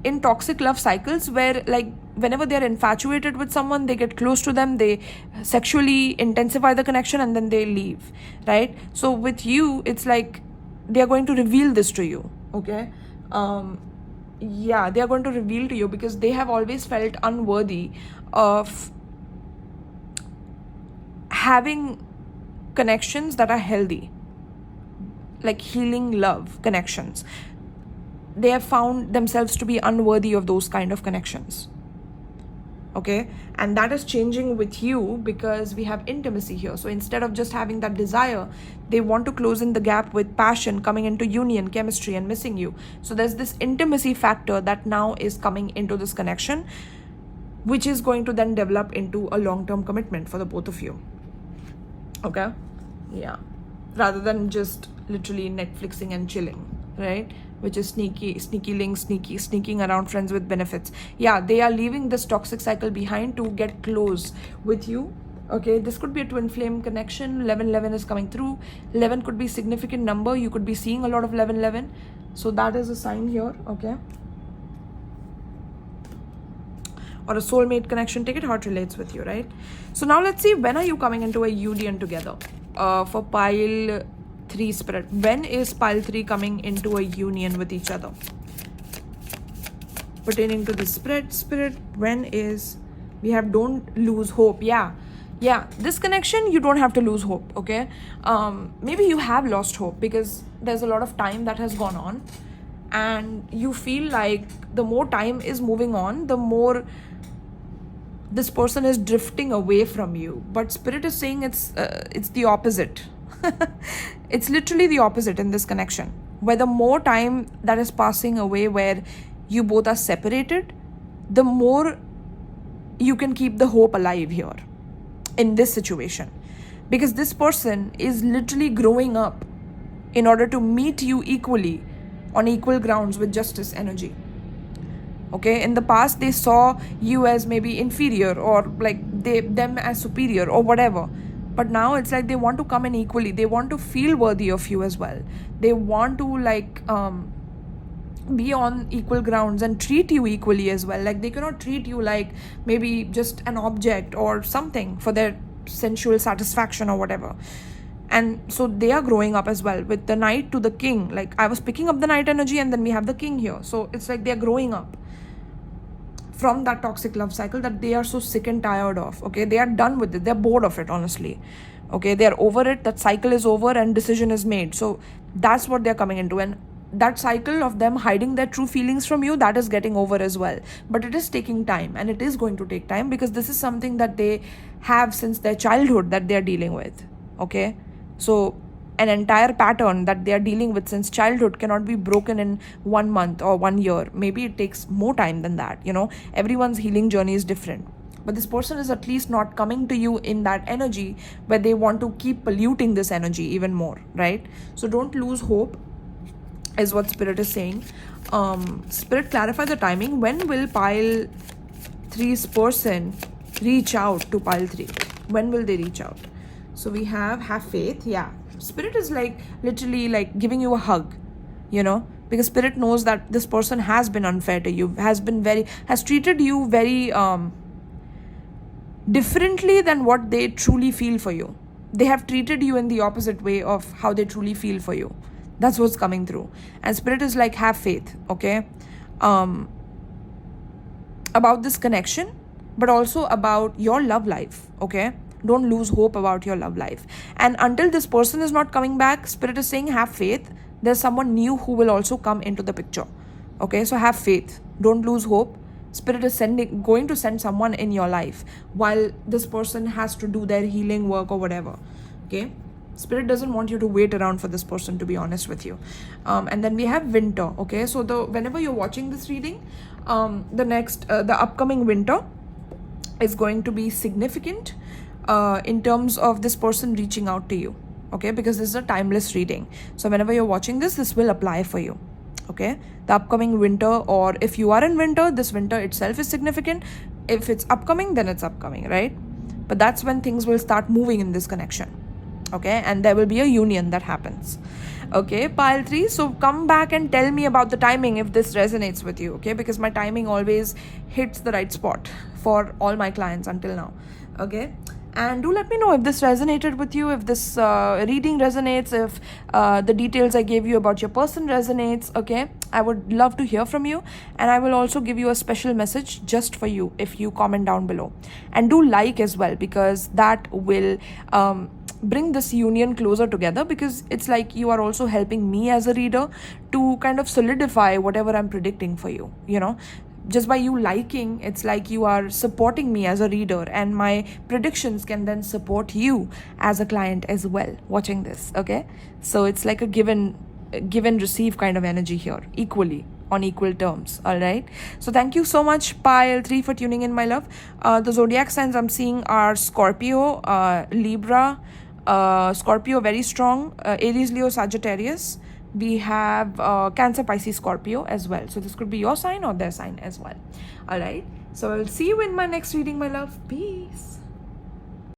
in toxic love cycles where like whenever they're infatuated with someone, they get close to them, they sexually intensify the connection, and then they leave, right? So with you, it's like they are going to reveal this to you, okay? Yeah, they are going to reveal to you because they have always felt unworthy of having connections that are healthy, like healing love connections. They have found themselves to be unworthy of those kind of connections, okay? And that is changing with you because we have intimacy here. So instead of just having that desire, they want to close in the gap with passion, coming into union, chemistry, and missing you. So there's this intimacy factor that now is coming into this connection, which is going to then develop into a long-term commitment for the both of you, okay? Yeah, rather than just literally Netflixing and chilling, right? Which is sneaking around friends with benefits. Yeah, they are leaving this toxic cycle behind to get close with you, okay? This could be a twin flame connection. 1111 is coming through. 11 could be significant number. You could be seeing a lot of 1111. So that is a sign here, okay? Or a soulmate connection. Take it how it relates with you, right? So now let's see, when are you coming into a union together? For pile 3 Spirit, when is pile 3 coming into a union with each other? Pertaining to the spirit, when is, we have don't lose hope. Yeah, this connection, you don't have to lose hope, okay? Maybe you have lost hope because there's a lot of time that has gone on, and you feel like the more time is moving on, the more this person is drifting away from you. But Spirit is saying it's the opposite. It's literally the opposite in this connection, where the more time that is passing away where you both are separated, the more you can keep the hope alive here in this situation, because this person is literally growing up in order to meet you equally on equal grounds with justice energy. Okay, in the past they saw you as maybe inferior, or like them as superior or whatever, but now it's like they want to come in equally. They want to feel worthy of you as well. They want to be on equal grounds and treat you equally as well. Like, they cannot treat you like maybe just an object or something for their sensual satisfaction or whatever. And so they are growing up as well with the knight to the king. Like, I was picking up the knight energy, and then we have the king here. So it's like they're growing up from that toxic love cycle that they are so sick and tired of. Okay, they are done with it. They're bored of it, honestly. Okay, they're over it. That cycle is over and decision is made. So that's what they're coming into. And that cycle of them hiding their true feelings from you, that is getting over as well. But it is taking time, and it is going to take time, because this is something that they have since their childhood that they're dealing with. Okay, so an entire pattern that they are dealing with since childhood cannot be broken in 1 month or 1 year. Maybe it takes more time than that. Everyone's healing journey is different. But this person is at least not coming to you in that energy where they want to keep polluting this energy even more, right? So don't lose hope, is what Spirit is saying. Spirit, clarify the timing. When will pile 3's person reach out to pile 3? When will they reach out? So we have faith. Yeah, Spirit is like literally like giving you a hug, because Spirit knows that this person has been unfair to you, has treated you very differently than what they truly feel for you. They have treated you in the opposite way of how they truly feel for you. That's what's coming through. And Spirit is like, have faith, okay, about this connection, but also about your love life. Okay, don't lose hope about your love life. And until this person is not coming back, Spirit is saying, have faith. There's someone new who will also come into the picture. Okay, so have faith. Don't lose hope. Spirit is going to send someone in your life while this person has to do their healing work or whatever. Okay, Spirit doesn't want you to wait around for this person, to be honest with you. And then we have winter. Okay, so whenever you're watching this reading, the upcoming winter is going to be significant in terms of this person reaching out to you. Okay, because this is a timeless reading. So whenever you're watching this will apply for you. Okay, the upcoming winter, or if you are in winter, this winter itself is significant. If it's upcoming, then it's upcoming, right? But that's when things will start moving in this connection. Okay, and there will be a union that happens. Okay, pile 3, so come back and tell me about the timing if this resonates with you. Okay, because my timing always hits the right spot for all my clients until now. Okay, and do let me know if this resonated with you, if this reading resonates, if the details I gave you about your person resonates. Okay, I would love to hear from you, and I will also give you a special message just for you if you comment down below. And do like as well, because that will bring this union closer together, because it's like you are also helping me as a reader to kind of solidify whatever I'm predicting for you. Just by you liking, it's like you are supporting me as a reader, and my predictions can then support you as a client as well watching this. Okay, so it's like a give and receive kind of energy here, equally, on equal terms. All right, so thank you so much, pile 3, for tuning in, my love. The zodiac signs I'm seeing are Scorpio, Libra, Scorpio very strong, Aries, Leo, Sagittarius. We have Cancer, Pisces, Scorpio as well. So this could be your sign or their sign as well. All right, so I will see you in my next reading, my love. Peace.